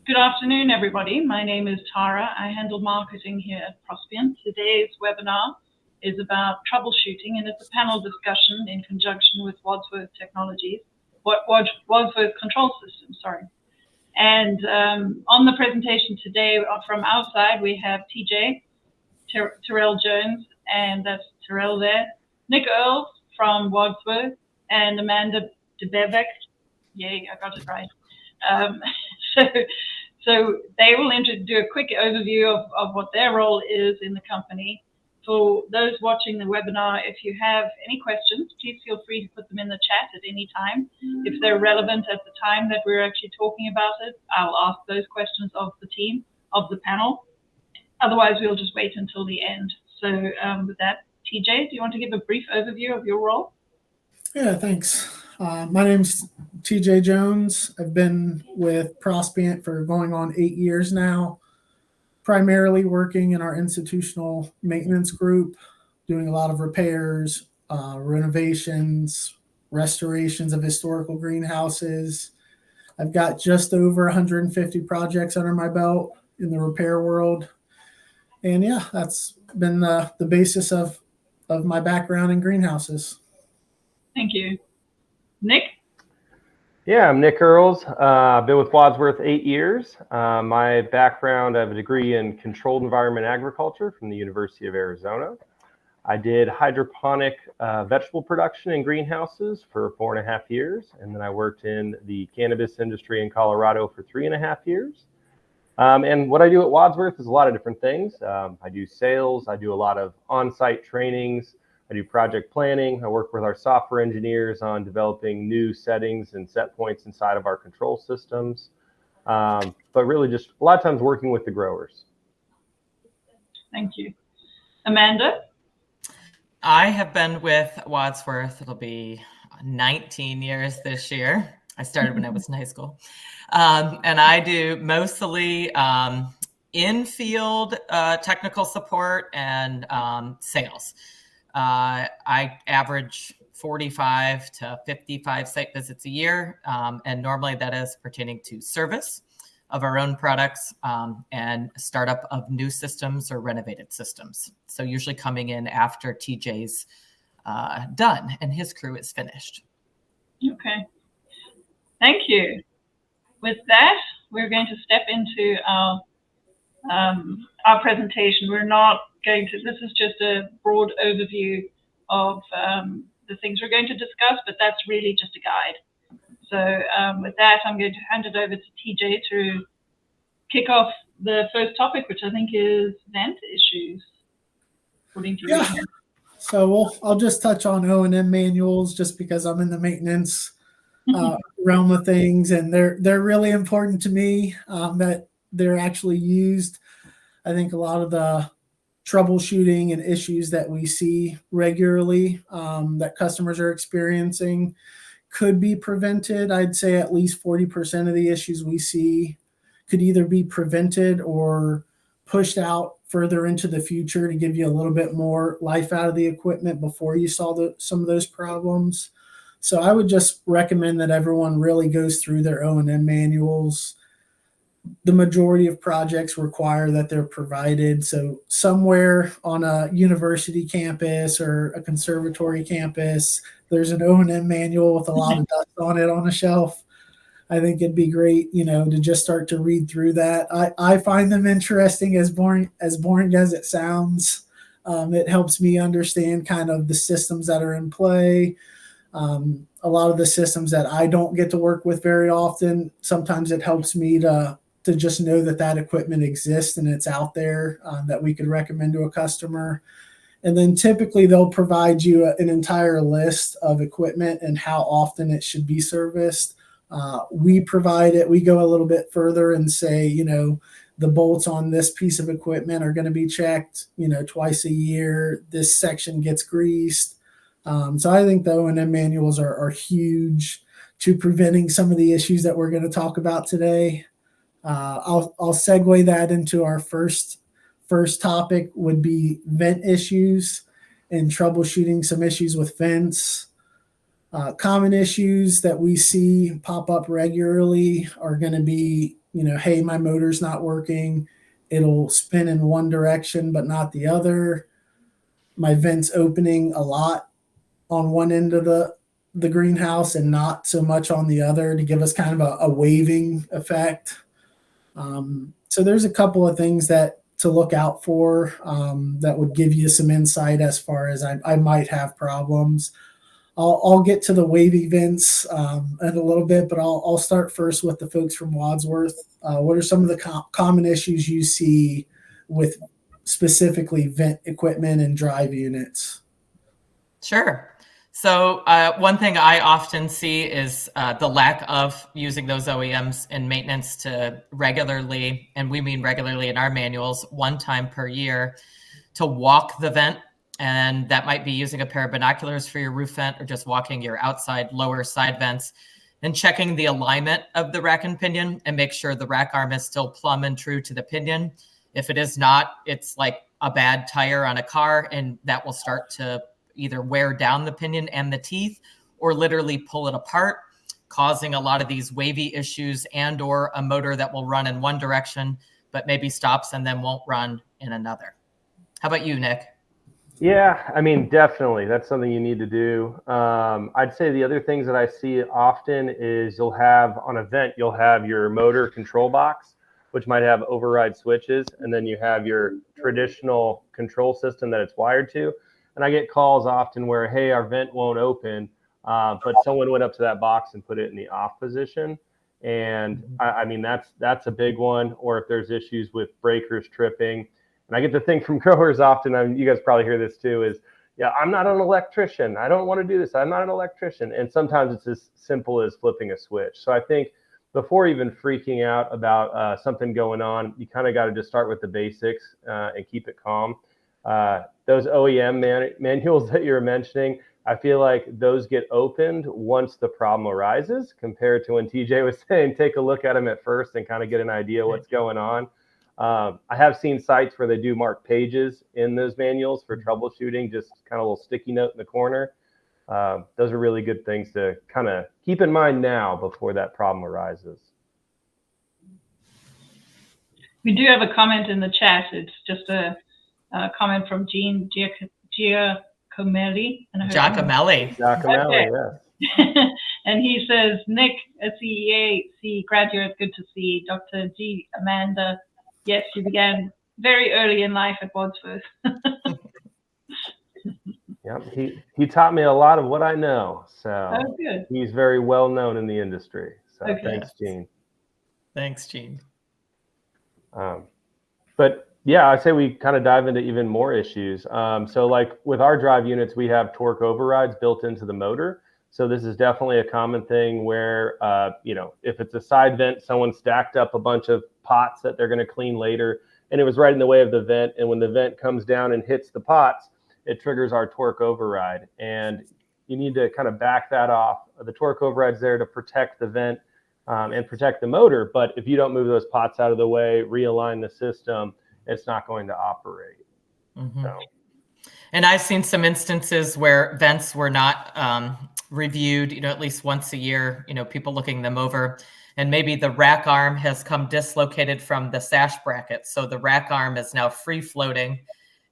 Good afternoon, everybody. My name is Tara. I handle marketing here at Prospian. Today's webinar is about troubleshooting, and it's a panel discussion in conjunction with Wadsworth Technologies, Wadsworth Control Systems, sorry. And on the presentation today from our side, we have TJ, Terrell Jones, and that's Terrell there, Nick Earls from Wadsworth, and Amanda DeBevek. Yay, I got it right. So they will do a quick overview of what their role is in the company. For those watching the webinar, if you have any questions, please feel free to put them in the chat at any time. If they're relevant at the time that we're actually talking about it, I'll ask those questions of the team, of the panel. Otherwise, we'll just wait until the end. So with that, TJ, do you want to give a brief overview of your role? Yeah, thanks. My name's TJ Jones. I've been with Prospian for going on 8 years now, primarily working in our institutional maintenance group, doing a lot of repairs, renovations, restorations of historical greenhouses. I've got just over 150 projects under my belt in the repair world. And yeah, that's been the basis of my background in greenhouses. Thank you. Nick? Yeah, I'm Nick Earls. I've been with Wadsworth 8 years. My background, I have a degree in controlled environment agriculture from the University of Arizona. I did hydroponic vegetable production in greenhouses for 4.5 years, and then I worked in the cannabis industry in Colorado for 3.5 years. And what I do at Wadsworth is a lot of different things. I do sales, I do a lot of on-site trainings, I do project planning. I work with our software engineers on developing new settings and set points inside of our control systems. But really just a lot of times working with the growers. Thank you. Amanda? I have been with Wadsworth, it'll be 19 years this year. I started when I was in high school. And I do mostly in-field technical support and sales. I average 45 to 55 site visits a year, and normally that is pertaining to service of our own products and startup of new systems or renovated systems. So usually coming in after TJ's done and his crew is finished. Okay, thank you. With that, we're going to step into our presentation. We're not going to, this is just a broad overview of the things we're going to discuss, but that's really just a guide. So with that, I'm going to hand it over to TJ to kick off the first topic, which I think is vent issues, according to you. Yeah. So I'll just touch on O&M manuals just because I'm in the maintenance realm of things, and they're really important to me that they're actually used. I think a lot of the troubleshooting and issues that we see regularly that customers are experiencing could be prevented. I'd say at least 40% of the issues we see could either be prevented or pushed out further into the future to give you a little bit more life out of the equipment before you saw some of those problems. So I would just recommend that everyone really goes through their O&M manuals. The majority of projects require that they're provided. So somewhere on a university campus or a conservatory campus, there's an O&M manual with a lot of dust on it on a shelf. I think it'd be great, to just start to read through that. I find them interesting, as boring as it sounds. It helps me understand kind of the systems that are in play. A lot of the systems that I don't get to work with very often, sometimes it helps me to just know that equipment exists and it's out there that we could recommend to a customer. And then typically they'll provide you an entire list of equipment and how often it should be serviced. We provide it. We go a little bit further and say, the bolts on this piece of equipment are going to be checked, twice a year. This section gets greased. So I think the O&M manuals are huge to preventing some of the issues that we're going to talk about today. I'll segue that into our first topic would be vent issues and troubleshooting some issues with vents. Common issues that we see pop up regularly are going to be, hey, my motor's not working. It'll spin in one direction, but not the other. My vent's opening a lot on one end of the greenhouse and not so much on the other, to give us kind of a waving effect. So there's a couple of things that to look out for that would give you some insight as far as I might have problems. I'll get to the wavy vents in a little bit, but I'll start first with the folks from Wadsworth. What are some of the common issues you see with specifically vent equipment and drive units? Sure. So one thing I often see is the lack of using those OEMs in maintenance to regularly, and we mean regularly in our manuals, 1 time per year, to walk the vent. And that might be using a pair of binoculars for your roof vent, or just walking your outside lower side vents and checking the alignment of the rack and pinion and make sure the rack arm is still plumb and true to the pinion. If it is not, it's like a bad tire on a car, and that will start to either wear down the pinion and the teeth, or literally pull it apart, causing a lot of these wavy issues, and or a motor that will run in one direction, but maybe stops and then won't run in another. How about you, Nick? Yeah, I mean, definitely. That's something you need to do. I'd say the other things that I see often is you'll have on a vent, you'll have your motor control box, which might have override switches, and then you have your traditional control system that it's wired to. And I get calls often where, hey, our vent won't open, but someone went up to that box and put it in the off position. And I mean, that's a big one. Or if there's issues with breakers tripping. And I get the thing from growers often, you guys probably hear this too, is, yeah, I'm not an electrician. I don't want to do this. I'm not an electrician. And sometimes it's as simple as flipping a switch. So I think before even freaking out about something going on, you kind of got to just start with the basics and keep it calm. Those OEM manuals that you're mentioning, I feel like those get opened once the problem arises, compared to when TJ was saying, take a look at them at first and kind of get an idea what's going on. I have seen sites where they do mark pages in those manuals for troubleshooting, just kind of a little sticky note in the corner. Those are really good things to kind of keep in mind now before that problem arises. We do have a comment in the chat. It's just a comment from Jean Giacomelli. Giacomelli. Giacomelli, yes. And he says, Nick, a CEAC graduate, good to see. Dr. G. Amanda, yes, she began very early in life at Wadsworth. Yep, he taught me a lot of what I know. So good. He's very well known in the industry. So Okay. Thanks, Gene. Thanks, Gene. But yeah, I'd say we kind of dive into even more issues. So like with our drive units, we have torque overrides built into the motor. So this is definitely a common thing where, if it's a side vent, someone stacked up a bunch of pots that they're going to clean later, and it was right in the way of the vent. And when the vent comes down and hits the pots, it triggers our torque override. And you need to kind of back that off. The torque override's there to protect the vent and protect the motor. But if you don't move those pots out of the way, realign the system, it's not going to operate. Mm-hmm. So. And I've seen some instances where vents were not reviewed, at least once a year, people looking them over, and maybe the rack arm has come dislocated from the sash bracket. So the rack arm is now free floating,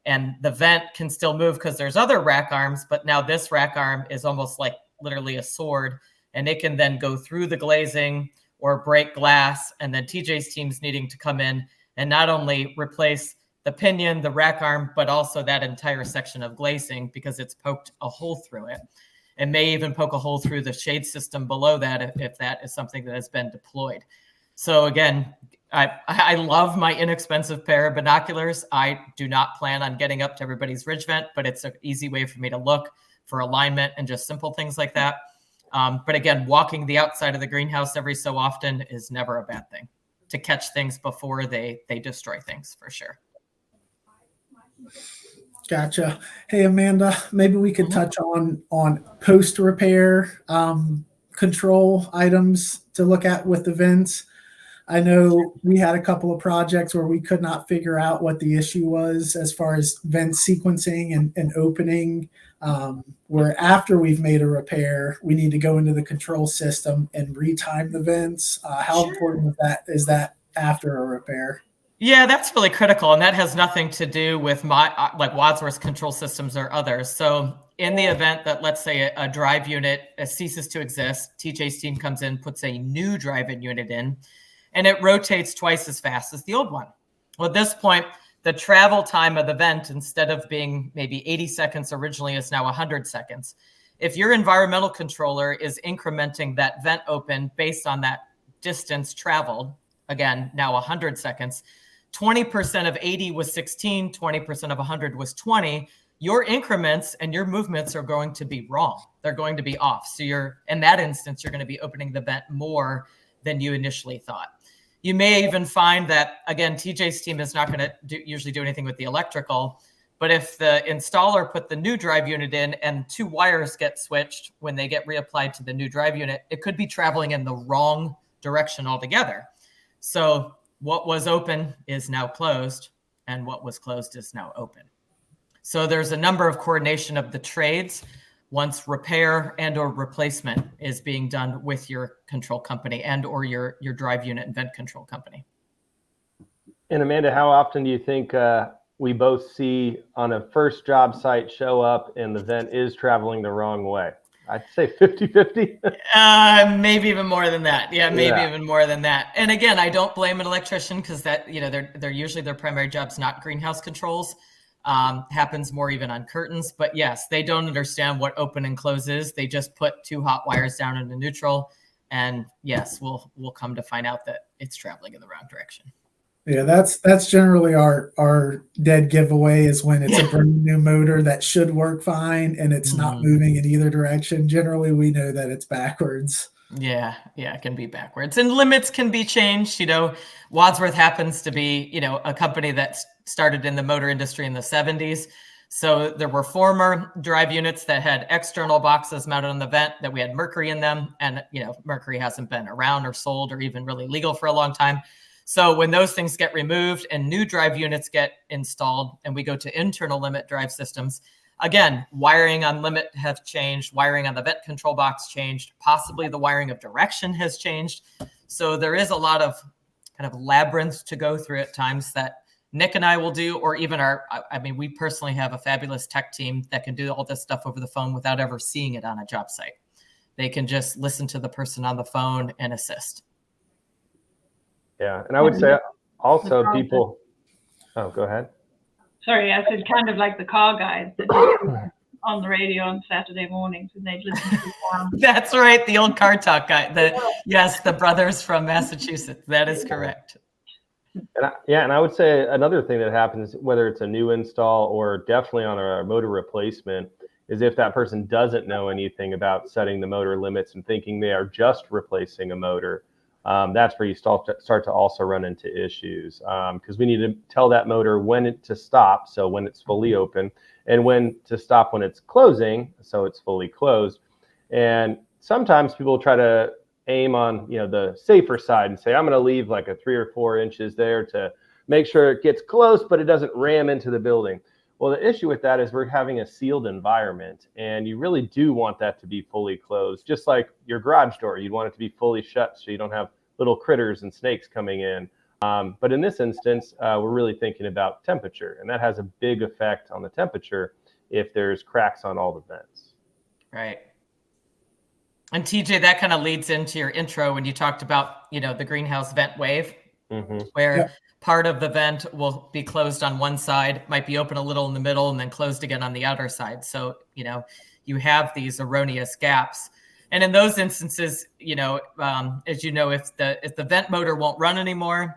and the vent can still move because there's other rack arms, but now this rack arm is almost like literally a sword, and it can then go through the glazing or break glass. And then TJ's team's needing to come in and not only replace the pinion, the rack arm, but also that entire section of glazing, because it's poked a hole through it, and may even poke a hole through the shade system below that if that is something that has been deployed. So again, I love my inexpensive pair of binoculars. I do not plan on getting up to everybody's ridge vent, but it's an easy way for me to look for alignment and just simple things like that. But again, walking the outside of the greenhouse every so often is never a bad thing, to catch things before they destroy things, for sure. Gotcha. Hey, Amanda, maybe we could touch on post-repair control items to look at with the vents. I know we had a couple of projects where we could not figure out what the issue was as far as vent sequencing and opening, where after we've made a repair, we need to go into the control system and retime the vents. How important is that after a repair? Yeah, that's really critical. And that has nothing to do with like Wadsworth's control systems or others. So in the event that, let's say, a drive unit ceases to exist, TJ's team comes in, puts a new drive-in unit in, and it rotates twice as fast as the old one. Well, at this point, the travel time of the vent, instead of being maybe 80 seconds originally, is now 100 seconds. If your environmental controller is incrementing that vent open based on that distance traveled, again, now 100 seconds, 20% of 80 was 16, 20% of 100 was 20. Your increments and your movements are going to be wrong. They're going to be off. So in that instance, you're going to be opening the vent more than you initially thought. You may even find that, again, TJ's team is not going to usually do anything with the electrical, but if the installer put the new drive unit in and 2 wires get switched when they get reapplied to the new drive unit, it could be traveling in the wrong direction altogether. So what was open is now closed, and what was closed is now open. So there's a number of coordination of the trades once repair and or replacement is being done with your control company and or your drive unit and vent control company. And Amanda, how often do you think we both see on a first job site show up and the vent is traveling the wrong way? I'd say 50-50. Maybe even more than that. Yeah, maybe even more than that. And again, I don't blame an electrician because that, they're usually their primary job's not greenhouse controls. Happens more even on curtains. But yes, they don't understand what open and close is. They just put 2 hot wires down into neutral. And yes, we'll come to find out that it's traveling in the wrong direction. Yeah, that's generally our dead giveaway is when it's a brand new motor that should work fine and it's not moving in either direction. Generally, we know that it's backwards. Yeah, it can be backwards. And limits can be changed. Wadsworth happens to be, a company that started in the motor industry in the 70s. So there were former drive units that had external boxes mounted on the vent that we had mercury in them. And, mercury hasn't been around or sold or even really legal for a long time. So when those things get removed and new drive units get installed and we go to internal limit drive systems, again, wiring on limit have changed, wiring on the vent control box changed, possibly the wiring of direction has changed. So there is a lot of kind of labyrinth to go through at times that Nick and I will do, or even we personally have a fabulous tech team that can do all this stuff over the phone without ever seeing it on a job site. They can just listen to the person on the phone and assist. Yeah, and I would say also people. Oh, go ahead. Sorry, I said kind of like the car guys that did on the radio on Saturday mornings and they'd listen to the sound. That's right, the old car talk guy. The brothers from Massachusetts. That is correct. And I would say another thing that happens, whether it's a new install or definitely on a motor replacement, is if that person doesn't know anything about setting the motor limits and thinking they are just replacing a motor. That's where you start to also run into issues because we need to tell that motor when to stop, so when it's fully open, and when to stop when it's closing, so it's fully closed. And sometimes people try to aim on the safer side and say, I'm going to leave like a 3 or 4 inches there to make sure it gets close, but it doesn't ram into the building. Well, the issue with that is we're having a sealed environment, and you really do want that to be fully closed, just like your garage door. You'd want it to be fully shut so you don't have little critters and snakes coming in. But in this instance, we're really thinking about temperature, and that has a big effect on the temperature if there's cracks on all the vents. Right. And TJ, that kind of leads into your intro when you talked about, the greenhouse vent wave, where part of the vent will be closed on one side, might be open a little in the middle and then closed again on the outer side. So, you have these erroneous gaps. And in those instances, as if the vent motor won't run anymore,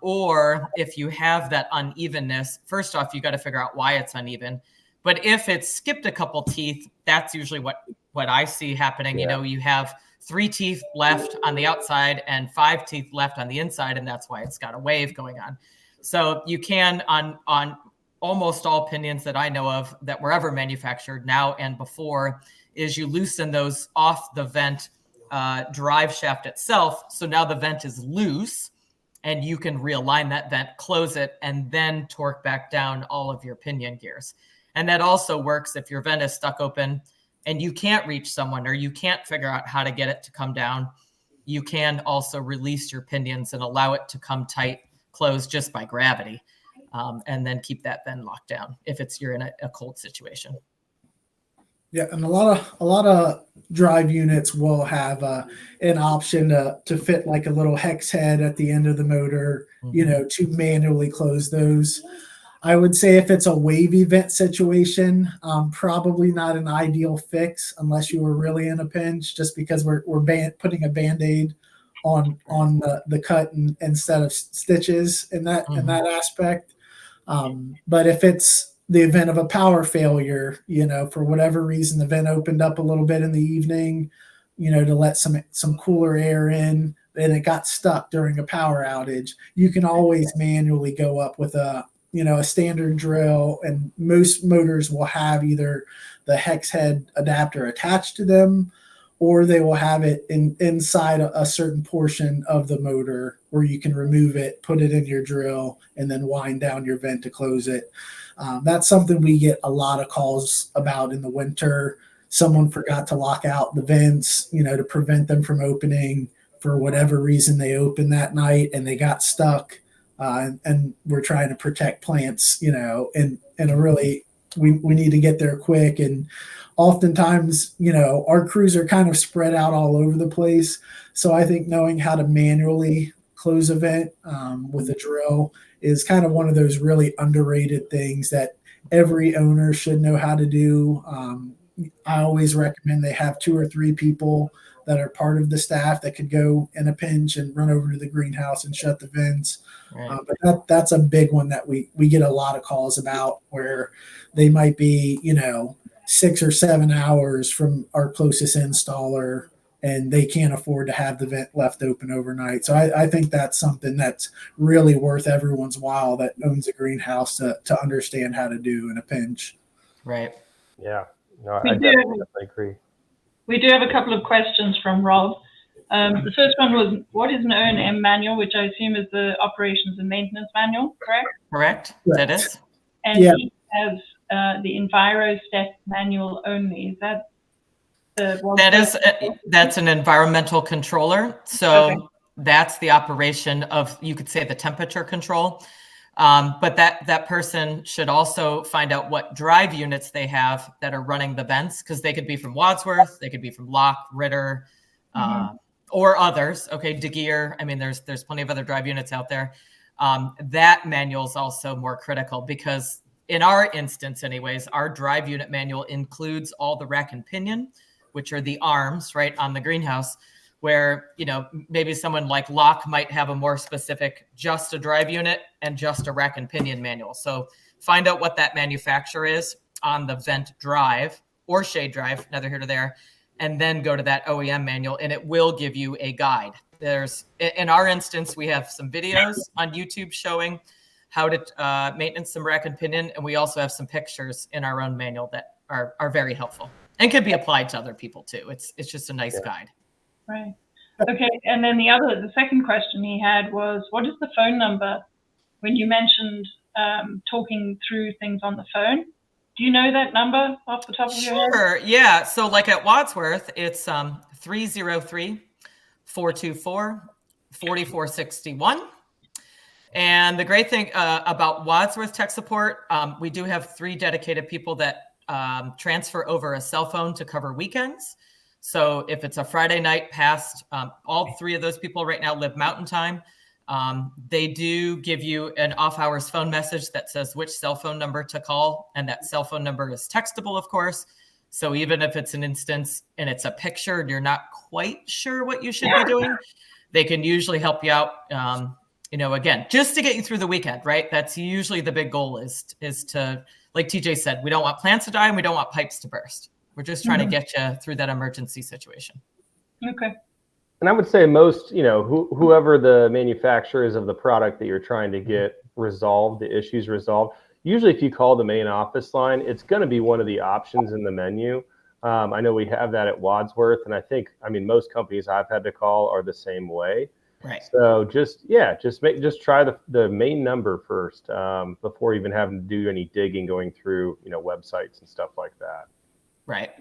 or if you have that unevenness, first off, you got to figure out why it's uneven. But if it's skipped a couple teeth, that's usually what I see happening. Yeah. You have 3 teeth left on the outside and 5 teeth left on the inside, and that's why it's got a wave going on. So you can, on almost all pinions that I know of that were ever manufactured now and before, is you loosen those off the vent drive shaft itself. So now the vent is loose and you can realign that vent, close it, and then torque back down all of your pinion gears. And that also works if your vent is stuck open and you can't reach someone or you can't figure out how to get it to come down. You can also release your pinions and allow it to come tight, close just by gravity, and then keep that vent locked down if you're in a cold situation. Yeah, and a lot of drive units will have an option to fit like a little hex head at the end of the motor, to manually close those. I would say if it's a wavy vent situation, probably not an ideal fix unless you were really in a pinch, just because we're putting a Band-Aid on the cut instead of stitches in that aspect. But if it's the event of a power failure, for whatever reason, the vent opened up a little bit in the evening, to let some cooler air in, and it got stuck during a power outage, you can always manually go up with a standard drill, and most motors will have either the hex head adapter attached to them, or they will have it inside a certain portion of the motor where you can remove it, put it in your drill, and then wind down your vent to close it. That's something we get a lot of calls about in the winter. Someone forgot to lock out the vents, to prevent them from opening. For whatever reason, they opened that night and they got stuck. And we're trying to protect plants, in a really, we need to get there quick. And oftentimes, our crews are kind of spread out all over the place. So I think knowing how to manually close a vent with a drill is kind of one of those really underrated things that every owner should know how to do. I always recommend they have 2 or 3 people that are part of the staff that could go in a pinch and run over to the greenhouse and shut the vents. Right. But that's a big one that we get a lot of calls about, where they might be, 6 or 7 hours from our closest installer, and they can't afford to have the vent left open overnight. So I think that's something that's really worth everyone's while that owns a greenhouse to understand how to do in a pinch. Right. Yeah. No, I definitely agree. We do have a couple of questions from Rob. The first one was, what is an O&M manual, which I assume is the operations and maintenance manual, correct? Correct. That is. And he has the EnviroStep manual only. Is that that's an environmental controller. So that's the operation of, you could say, the temperature control. But that person should also find out what drive units they have that are running the vents, because they could be from Wadsworth, they could be from Locke, Ritter, or others. Okay, De Geer. I mean, there's plenty of other drive units out there. That manual is also more critical, because in our instance, anyways, our drive unit manual includes all the rack and pinion, which are the arms right on the greenhouse, where, maybe someone like Locke might have a more specific, just a drive unit and just a rack and pinion manual. So find out what that manufacturer is on the vent drive or shade drive, neither here nor there, and then go to that OEM manual, and it will give you a guide. In our instance, we have some videos on YouTube showing how to maintenance some rack and pinion, and we also have some pictures in our own manual that are very helpful and can be applied to other people too. It's just a nice guide. Right. Okay. And then the second question he had was, what is the phone number when you mentioned talking through things on the phone? Do you know that number off the top of your head? Sure. Yeah. So like at Wadsworth, it's 303-424-4461. And the great thing about Wadsworth Tech Support, we do have 3 dedicated people that transfer over a cell phone to cover weekends. So if it's a Friday night past, all 3 of those people right now live Mountain Time. They do give you an off-hours phone message that says which cell phone number to call, and that cell phone number is textable, of course. So even if it's an instance and it's a picture and you're not quite sure what you should be doing, they can usually help you out. Again, just to get you through the weekend, right? That's usually the big goal is to, like TJ said, we don't want plants to die and we don't want pipes to burst. We're just trying to get you through that emergency situation. Okay. And I would say most, whoever the manufacturer is of the product that you're trying to get resolved, the issues resolved, usually if you call the main office line, it's going to be one of the options in the menu. I know we have that at Wadsworth, and I mean, most companies I've had to call are the same way. Right. So just try the main number first before even having to do any digging, going through, websites and stuff like that. Right.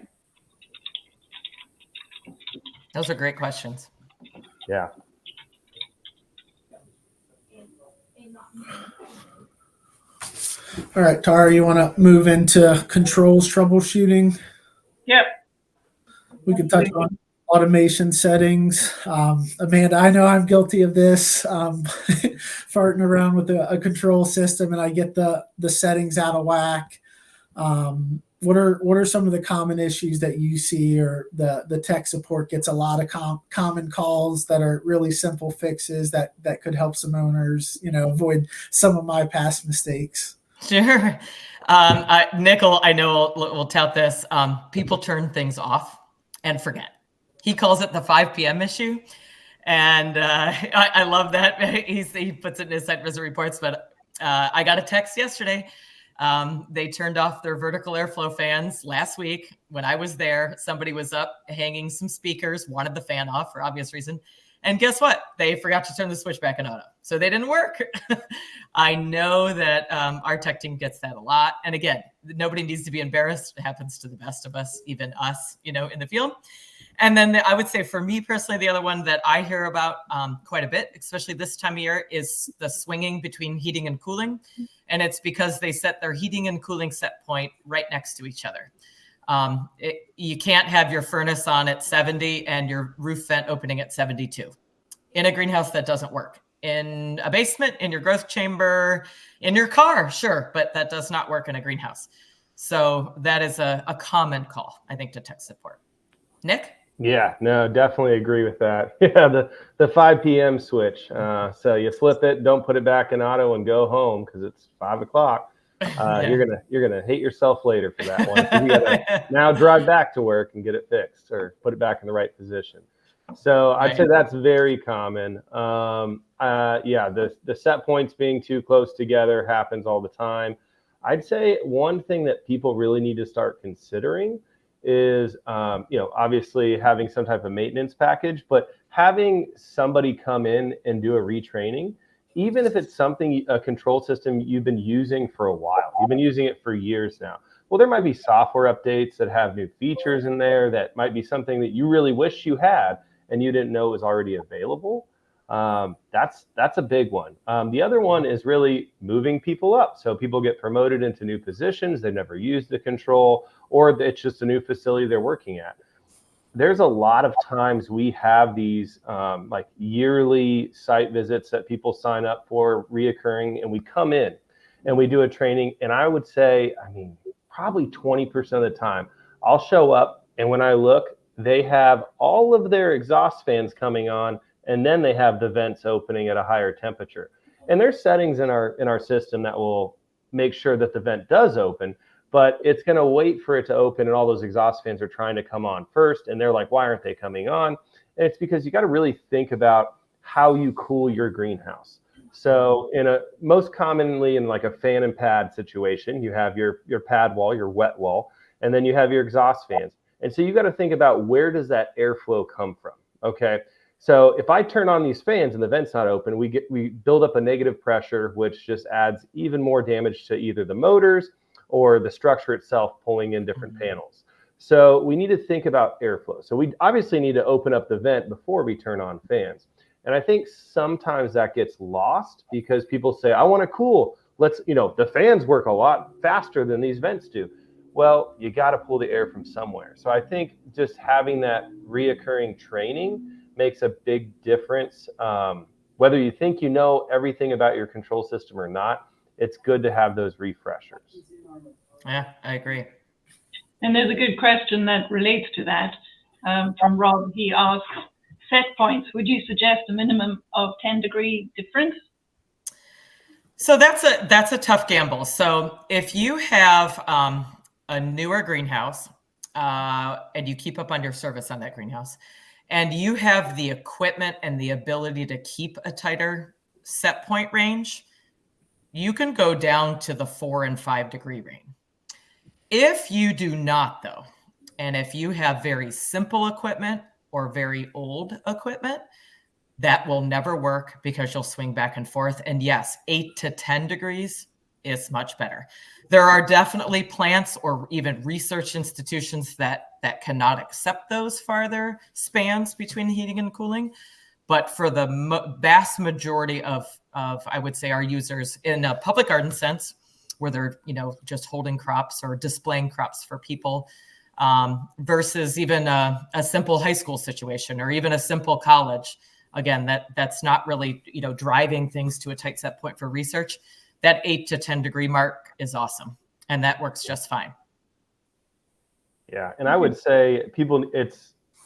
Those are great questions. Yeah. All right, Tara, you want to move into controls troubleshooting? Yep. We can touch on automation settings. Amanda, I know I'm guilty of this, farting around with a control system, and I get the settings out of whack. What are some of the common issues that you see, or the tech support gets a lot of common calls that are really simple fixes that could help some owners, avoid some of my past mistakes? Sure. Nickel, I know we'll tout this. People turn things off and forget. He calls it the 5 p.m. issue. And I love that. He puts it in his site visit reports. But I got a text yesterday. They turned off their vertical airflow fans last week when I was there. Somebody was up hanging some speakers, wanted the fan off for obvious reason. And guess what? They forgot to turn the switch back in auto. So they didn't work. I know that our tech team gets that a lot. And again, nobody needs to be embarrassed. It happens to the best of us, even us, in the field. And then I would say for me personally, the other one that I hear about quite a bit, especially this time of year, is the swinging between heating and cooling. And it's because they set their heating and cooling set point right next to each other. You can't have your furnace on at 70 and your roof vent opening at 72. In a greenhouse, that doesn't work. In a basement, in your growth chamber, in your car, sure, but that does not work in a greenhouse. So that is a common call, I think, to tech support. Nick? Yeah, no, definitely agree with that. Yeah, the 5 p.m. switch. So you flip it, don't put it back in auto, and go home because it's 5 o'clock. Yeah. You're gonna hate yourself later for that one. You gotta now drive back to work and get it fixed or put it back in the right position. So I'd say that's very common. The set points being too close together happens all the time. I'd say one thing that people really need to start considering is, obviously having some type of maintenance package, but having somebody come in and do a retraining, even if it's a control system you've been using for a while, you've been using it for years now. Well, there might be software updates that have new features in there that might be something that you really wish you had and you didn't know was already available. That's a big one. The other one is really moving people up. So people get promoted into new positions. They've never used the control, or it's just a new facility they're working at. There's a lot of times we have these like yearly site visits that people sign up for, reoccurring, and we come in and we do a training. And I would say, probably 20% of the time, I'll show up, and when I look, they have all of their exhaust fans coming on, and then they have the vents opening at a higher temperature. And there's settings in our system that will make sure that the vent does open, but it's going to wait for it to open, and all those exhaust fans are trying to come on first, and they're like, why aren't they coming on? And it's because you got to really think about how you cool your greenhouse. So most commonly in like a fan and pad situation, you have your pad wall, your wet wall, and then you have your exhaust fans. And so you got to think about, where does that airflow come from? Okay. So if I turn on these fans and the vent's not open, we build up a negative pressure, which just adds even more damage to either the motors or the structure itself, pulling in different panels. So we need to think about airflow. So we obviously need to open up the vent before we turn on fans. And I think sometimes that gets lost because people say, I want to cool. The fans work a lot faster than these vents do. Well, you got to pull the air from somewhere. So I think just having that reoccurring training makes a big difference. Whether you think you know everything about your control system or not, it's good to have those refreshers. Yeah, I agree. And there's a good question that relates to that from Rob. He asks, set points, would you suggest a minimum of 10-degree difference? So that's a tough gamble. So if you have a newer greenhouse and you keep up on your service on that greenhouse, and you have the equipment and the ability to keep a tighter set point range, you can go down to the 4 and 5 degree range. If you do not, though, And if you have very simple equipment or very old equipment, that will never work because you'll swing back and forth. And yes, 8 to 10 degrees is much better. There are definitely plants or even research institutions that cannot accept those farther spans between heating and cooling. But for the vast majority of I would say our users in a public garden sense, where they're just holding crops or displaying crops for people, versus even a simple high school situation or even a simple college. Again, that's not really driving things to a tight set point for research. That 8 to 10 degree mark is awesome, and that works just fine. Yeah, and I would say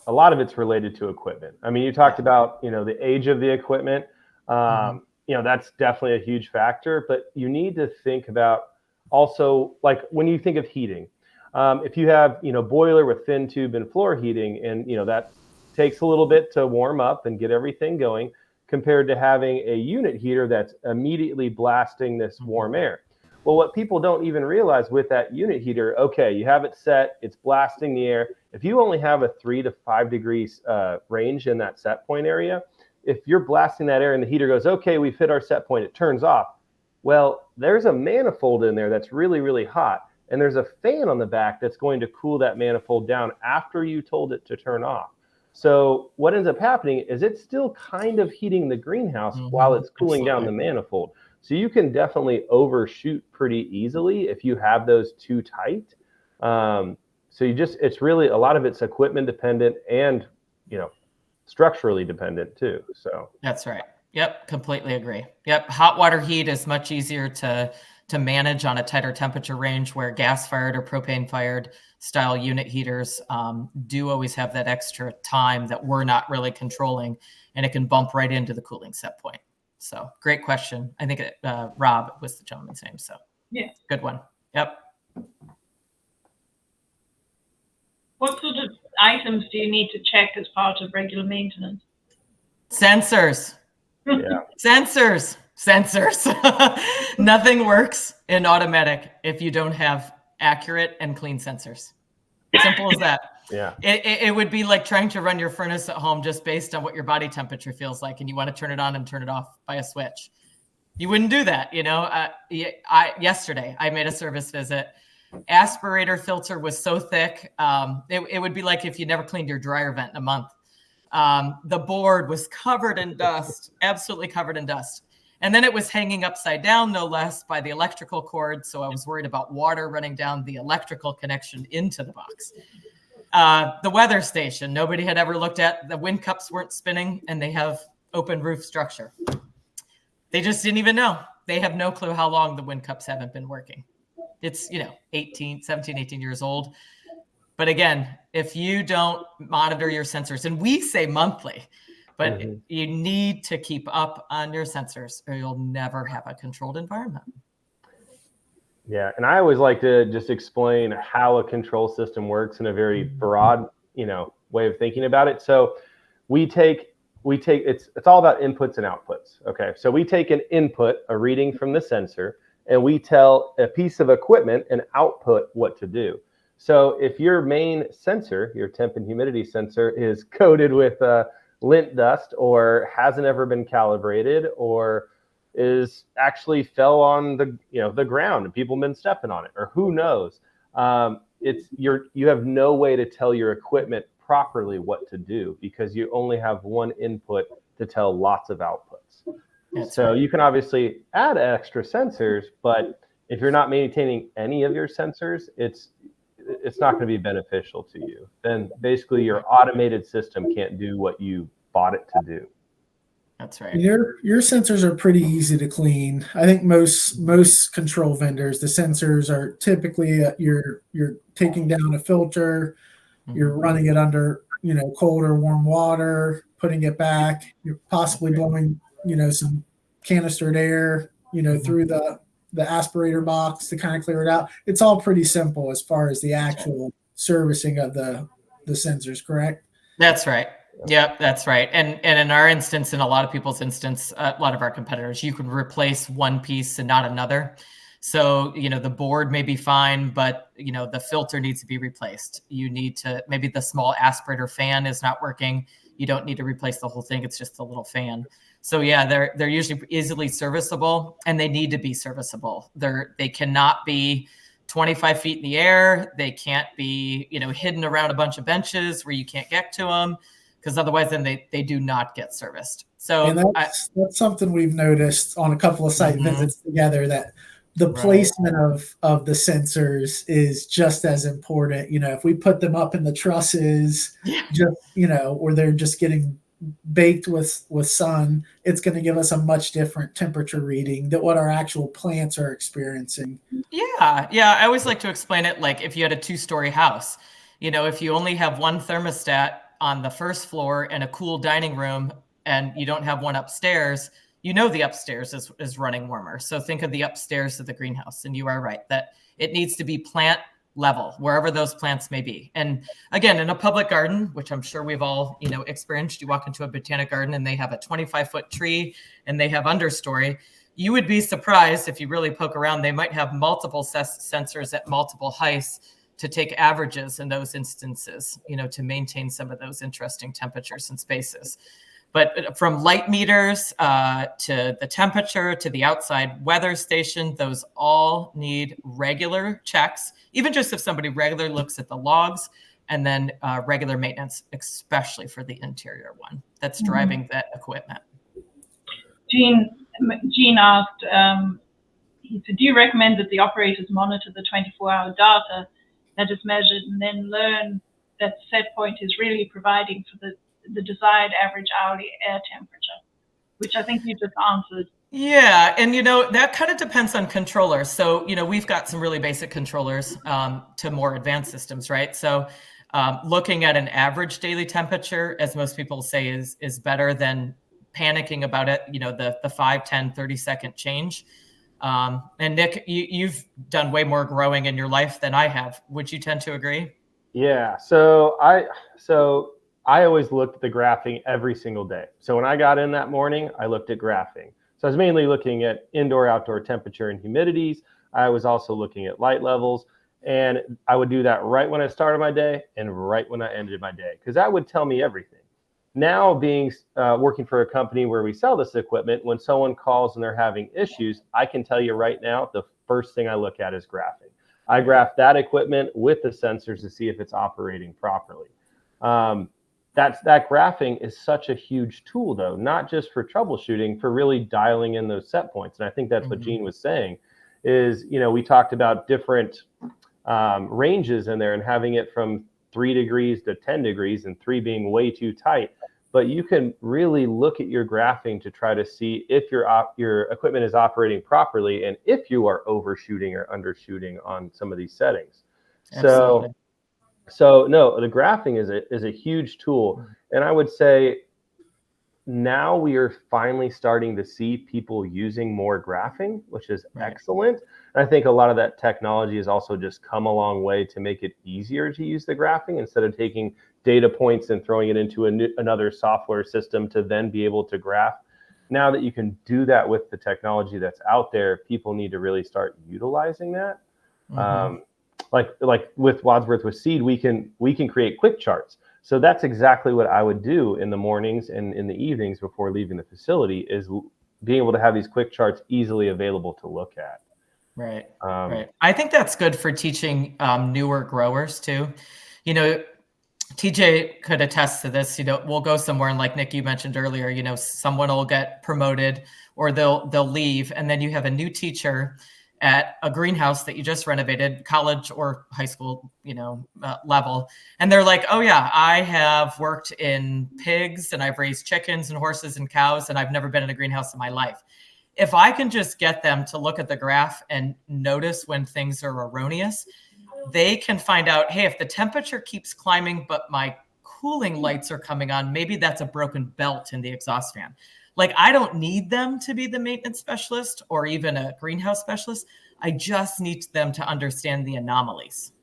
a lot of it's related to equipment. I mean, you talked about the age of the equipment. That's definitely a huge factor, but you need to think about also, like, when you think of heating, if you have boiler with thin tube and floor heating, and that takes a little bit to warm up and get everything going, compared to having a unit heater that's immediately blasting this warm air. Well, what people don't even realize with that unit heater, okay, you have it set, it's blasting the air. If you only have a 3 to 5 degrees range in that set point area, if you're blasting that air and the heater goes, okay, we've hit our set point, it turns off. Well, there's a manifold in there that's really, really hot. And there's a fan on the back that's going to cool that manifold down after you told it to turn off. So what ends up happening is it's still kind of heating the greenhouse while it's cooling down the manifold. So you can definitely overshoot pretty easily if you have those too tight. So it's really, a lot of it's equipment dependent and, structurally dependent too. So that's right. Yep. Completely agree. Yep. Hot water heat is much easier to manage on a tighter temperature range, where gas fired or propane fired style unit heaters do always have that extra time that we're not really controlling, and it can bump right into the cooling set point. So great question. I think Rob was the gentleman's name. So yeah, good one. Yep. What sort of items do you need to check as part of regular maintenance? Sensors. yeah. Sensors. Nothing works in automatic if you don't have accurate and clean sensors. Simple as that. Yeah. It would be like trying to run your furnace at home just based on what your body temperature feels like, and you want to turn it on and turn it off by a switch. You wouldn't do that. Yesterday I made a service visit. Aspirator filter was so thick. It would be like if you never cleaned your dryer vent in a month. The board was covered in dust, absolutely covered in dust. And then it was hanging upside down, no less, by the electrical cord. So I was worried about water running down the electrical connection into the box. The weather station, nobody had ever looked at. The wind cups weren't spinning, and they have open roof structure. They just didn't even know. They have no clue how long the wind cups haven't been working. It's, 17, 18 years old. But again, if you don't monitor your sensors, and we say monthly, but you need to keep up on your sensors, or you'll never have a controlled environment. Yeah, and I always like to just explain how a control system works in a very broad, way of thinking about it. So we take it's all about inputs and outputs. Okay, so we take an input, a reading from the sensor, and we tell a piece of equipment an output what to do. So if your main sensor, your temp and humidity sensor, is coated with lint dust, or hasn't ever been calibrated, or is actually fell on the ground and people have been stepping on it, or who knows, you have no way to tell your equipment properly what to do, because you only have one input to tell lots of outputs. So you can obviously add extra sensors, but if you're not maintaining any of your sensors, it's not going to be beneficial to you. Then basically your automated system can't do what you bought it to do. That's right. Your sensors are pretty easy to clean. I think most control vendors, the sensors are typically you're taking down a filter, you're running it under cold or warm water, putting it back, you're possibly blowing some canistered air through the aspirator box to kind of clear it out. It's all pretty simple as far as the actual servicing of the sensors, correct? That's right. Yep, that's right. And in our instance, in a lot of people's instance, a lot of our competitors, you can replace one piece and not another. So, the board may be fine, but, the filter needs to be replaced. You need to, maybe the small aspirator fan is not working. You don't need to replace the whole thing. It's just a little fan. So yeah, they're usually easily serviceable, and they need to be serviceable. They cannot be 25 feet in the air. They can't be, hidden around a bunch of benches where you can't get to them, because otherwise then they do not get serviced. So And that's something we've noticed on a couple of site visits together, that the placement of the sensors is just as important. If we put them up in the trusses, just, or they're just getting baked with sun, it's going to give us a much different temperature reading than what our actual plants are experiencing. Yeah. I always like to explain it like if you had a 2-story house, if you only have one thermostat on the first floor and a cool dining room, and you don't have one upstairs, the upstairs is running warmer. So think of the upstairs of the greenhouse. And you are right that it needs to be plant level, wherever those plants may be. And again, in a public garden, which I'm sure we've all, experienced, you walk into a botanic garden and they have a 25-foot tree and they have understory. You would be surprised if you really poke around. They might have multiple sensors at multiple heights to take averages in those instances, to maintain some of those interesting temperatures and spaces. But from light meters to the temperature to the outside weather station, those all need regular checks, even just if somebody regularly looks at the logs, and then regular maintenance, especially for the interior one that's driving that equipment. Gene asked, he said, do you recommend that the operators monitor the 24-hour data that is measured and then learn that set point is really providing for the desired average hourly air temperature, which I think you just answered. Yeah. And, that kind of depends on controllers. So, we've got some really basic controllers to more advanced systems, right? So looking at an average daily temperature, as most people say, is better than panicking about it, the 5, 10, 30-second change. And Nick, you've done way more growing in your life than I have. Would you tend to agree? Yeah. So I always looked at the graphing every single day. So when I got in that morning, I looked at graphing. So I was mainly looking at indoor, outdoor temperature and humidities. I was also looking at light levels, and I would do that right when I started my day and right when I ended my day, because that would tell me everything. Now being working for a company where we sell this equipment, when someone calls and they're having issues, I can tell you right now, the first thing I look at is graphing. I graph that equipment with the sensors to see if it's operating properly. That graphing is such a huge tool, though, not just for troubleshooting, for really dialing in those set points. And I think that's what Gene was saying is, we talked about different ranges in there and having it from 3 degrees to 10 degrees and 3 being way too tight. But you can really look at your graphing to try to see if your equipment is operating properly and if you are overshooting or undershooting on some of these settings. Absolutely. So no, the graphing is a huge tool. And I would say now we are finally starting to see people using more graphing, which is excellent. And I think a lot of that technology has also just come a long way to make it easier to use the graphing instead of taking data points and throwing it into another software system to then be able to graph. Now that you can do that with the technology that's out there, people need to really start utilizing that. Like with Wadsworth with seed, we can create quick charts. So that's exactly what I would do in the mornings and in the evenings before leaving the facility, is being able to have these quick charts easily available to look at. Right. I think that's good for teaching newer growers too. TJ could attest to this. We'll go somewhere, and like Nick, you mentioned earlier, someone will get promoted or they'll leave, and then you have a new teacher at a greenhouse that you just renovated, college or high school, level. And they're like, oh yeah, I have worked in pigs and I've raised chickens and horses and cows, and I've never been in a greenhouse in my life. If I can just get them to look at the graph and notice when things are erroneous, they can find out, hey, if the temperature keeps climbing, but my cooling lights are coming on, maybe that's a broken belt in the exhaust fan. Like, I don't need them to be the maintenance specialist or even a greenhouse specialist. I just need them to understand the anomalies.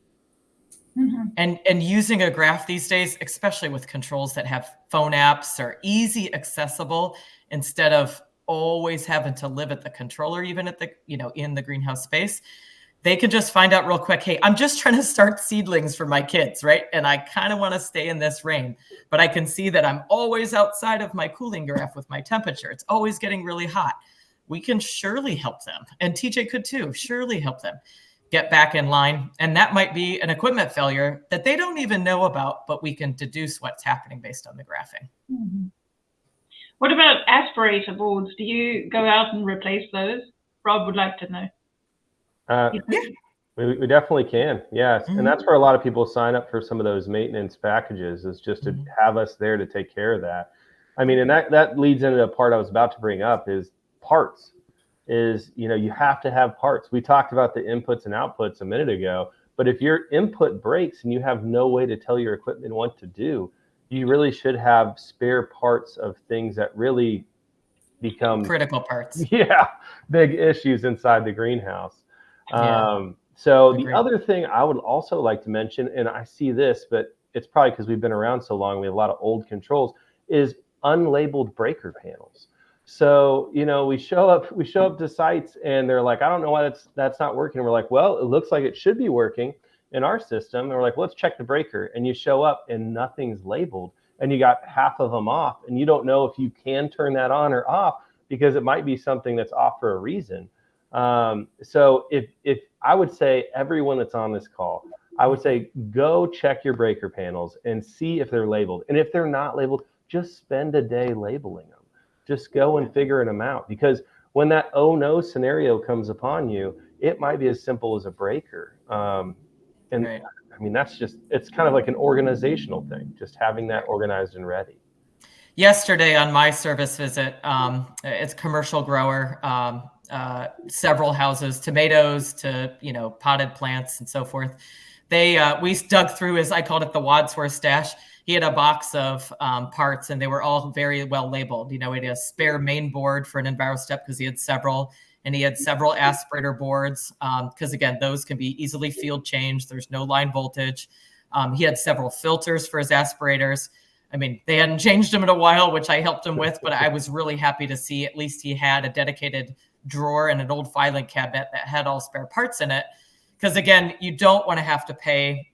And using a graph these days, especially with controls that have phone apps, are easy, accessible, instead of always having to live at the controller, even at the, in the greenhouse space. They can just find out real quick, hey, I'm just trying to start seedlings for my kids, right? And I kind of want to stay in this rain, but I can see that I'm always outside of my cooling graph with my temperature. It's always getting really hot. We can surely help them. And TJ could too, surely help them get back in line. And that might be an equipment failure that they don't even know about, but we can deduce what's happening based on the graphing. Mm-hmm. What about aspirator boards? Do you go out and replace those? Rob would like to know. We definitely can. Yes. And that's where a lot of people sign up for some of those maintenance packages, is just to have us there to take care of that. I mean, and that leads into the part I was about to bring up, is parts. Is, you have to have parts. We talked about the inputs and outputs a minute ago, but if your input breaks and you have no way to tell your equipment what to do, you really should have spare parts of things that really become critical parts. Yeah, big issues inside the greenhouse. So the other thing I would also like to mention, and I see this, but it's probably because we've been around so long, we have a lot of old controls, is unlabeled breaker panels. So, we show up to sites and they're like, I don't know why that's not working. And we're like, well, it looks like it should be working in our system. And we're like, well, let's check the breaker. And you show up and nothing's labeled, and you got half of them off, and you don't know if you can turn that on or off, because it might be something that's off for a reason. So if I would say everyone that's on this call, I would say go check your breaker panels and see if they're labeled. And if they're not labeled, just spend a day labeling them. Just go and figure them out, because when that oh no scenario comes upon you, it might be as simple as a breaker. And right. I mean, it's kind of like an organizational thing, just having that organized and ready. Yesterday on my service visit, it's a commercial grower, several houses, tomatoes to, potted plants and so forth. We dug through his, I called it the Wadsworth stash. He had a box of parts, and they were all very well labeled. He had a spare main board for an EnviroStep because he had several, and he had several aspirator boards because, again, those can be easily field changed. There's no line voltage. He had several filters for his aspirators. I mean, they hadn't changed them in a while, which I helped him with, but I was really happy to see at least he had a dedicated drawer and an old filing cabinet that had all spare parts in it. Because, again, you don't want to have to pay,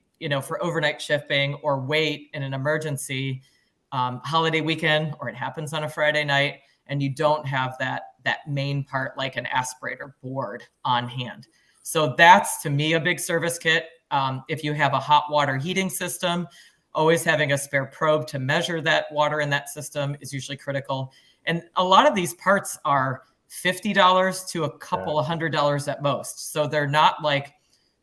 for overnight shipping or wait in an emergency holiday weekend, or it happens on a Friday night, and you don't have that main part like an aspirator board on hand. So that's, to me, a big service kit. If you have a hot water heating system, always having a spare probe to measure that water in that system is usually critical. And a lot of these parts are $50 to a couple of $100 at most. So they're not like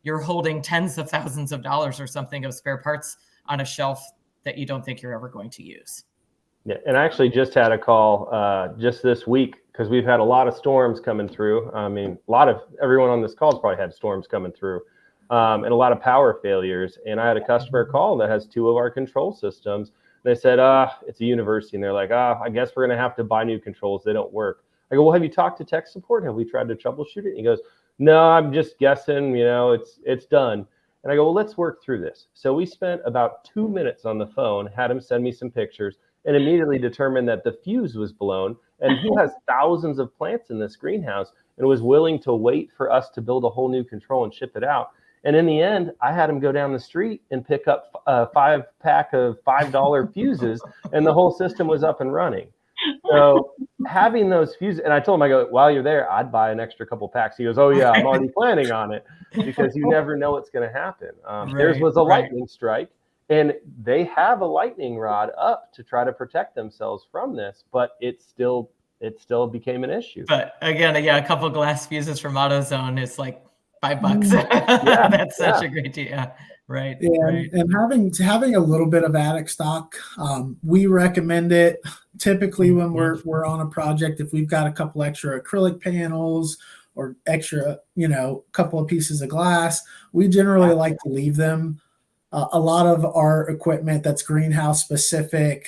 you're holding tens of thousands of dollars or something of spare parts on a shelf that you don't think you're ever going to use. Yeah, and I actually just had a call just this week, because we've had a lot of storms coming through. I mean, everyone on this call's probably had storms coming through, and a lot of power failures. And I had a customer call that has 2 of our control systems. They said, it's a university. And they're like, I guess we're going to have to buy new controls. They don't work. I go, well, have you talked to tech support? Have we tried to troubleshoot it? And he goes, no, I'm just guessing, it's done. And I go, well, let's work through this. So we spent about 2 minutes on the phone, had him send me some pictures, and immediately determined that the fuse was blown. And he has thousands of plants in this greenhouse and was willing to wait for us to build a whole new control and ship it out. And in the end, I had him go down the street and pick up a 5-pack of $5 fuses, and the whole system was up and running. So having those fuses, and I told him, I go, while you're there, I'd buy an extra couple packs. He goes, oh yeah, I'm already planning on it, because you never know what's going to happen. Theirs was a lightning strike, and they have a lightning rod up to try to protect themselves from this, but it still became an issue. But again, a couple glass fuses from AutoZone is like $5. Yeah, that's such a great deal. Yeah. Right. Yeah, right. And having a little bit of attic stock, we recommend it. Typically, when we're on a project, if we've got a couple extra acrylic panels or extra, couple of pieces of glass, we generally like to leave them. A lot of our equipment that's greenhouse specific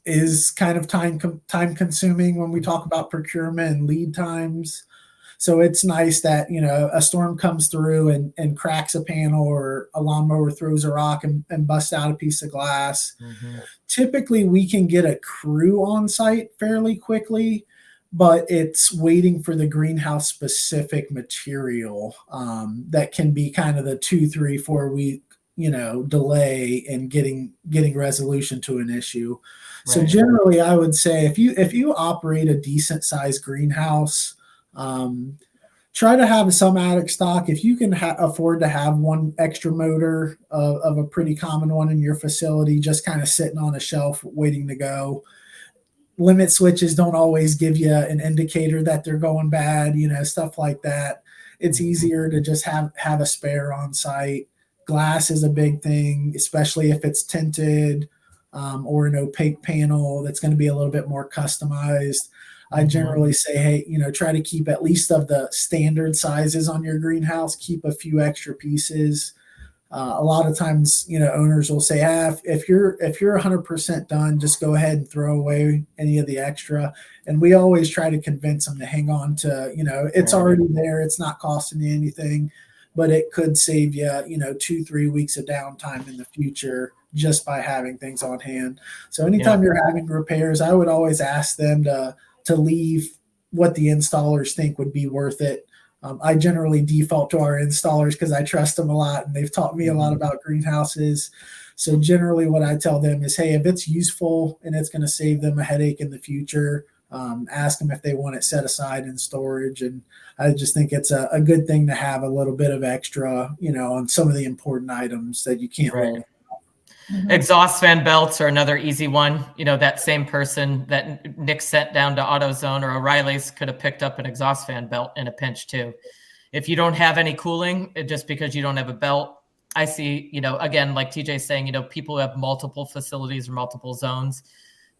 is kind of time consuming when we talk about procurement and lead times. So it's nice that, a storm comes through and cracks a panel, or a lawnmower throws a rock and busts out a piece of glass. Mm-hmm. Typically, we can get a crew on site fairly quickly, but it's waiting for the greenhouse specific material that can be kind of the 2, 3, 4 week, delay in getting resolution to an issue. So Right. generally, I would say if you operate a decent sized greenhouse, try to have some attic stock. If you can afford to have one extra motor of a pretty common one in your facility, just kind of sitting on a shelf waiting to go. Limit switches don't always give you an indicator that they're going bad, stuff like that. It's easier to just have a spare on site. Glass is a big thing, especially if it's tinted or an opaque panel that's going to be a little bit more customized. I generally say, hey, try to keep at least of the standard sizes on your greenhouse, keep a few extra pieces. A lot of times, owners will say, if you're 100% done, just go ahead and throw away any of the extra. And we always try to convince them to hang on to, it's already there. It's not costing you anything, but it could save you, 2, 3 weeks of downtime in the future just by having things on hand. So anytime you're having repairs, I would always ask them to leave what the installers think would be worth it. I generally default to our installers because I trust them a lot and they've taught me a lot about greenhouses. So generally what I tell them is, hey, if it's useful and it's going to save them a headache in the future, ask them if they want it set aside in storage. And I just think it's a good thing to have a little bit of extra, on some of the important items that you can't really. Exhaust fan belts are another easy one. That same person that Nick sent down to AutoZone or O'Reilly's could have picked up an exhaust fan belt in a pinch too. If you don't have any cooling, just because you don't have a belt, I see, again, like TJ's saying, people who have multiple facilities or multiple zones,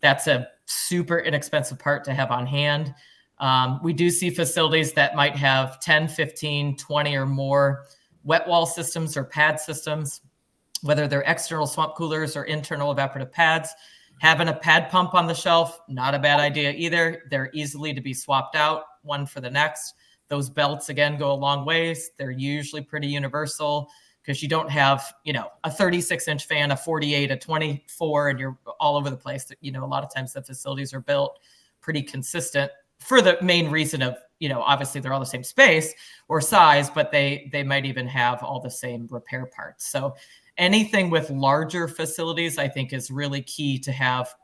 that's a super inexpensive part to have on hand. We do see facilities that might have 10, 15, 20 or more wet wall systems or pad systems, whether they're external swamp coolers or internal evaporative pads. Having a pad pump on the shelf, not a bad idea either. They're easily to be swapped out one for the next. Those belts, again, go a long ways. They're usually pretty universal because you don't have, a 36-inch fan, a 48, a 24, and you're all over the place. A lot of times the facilities are built pretty consistent for the main reason of, obviously they're all the same space or size, but they might even have all the same repair parts. So anything with larger facilities, I think, is really key to have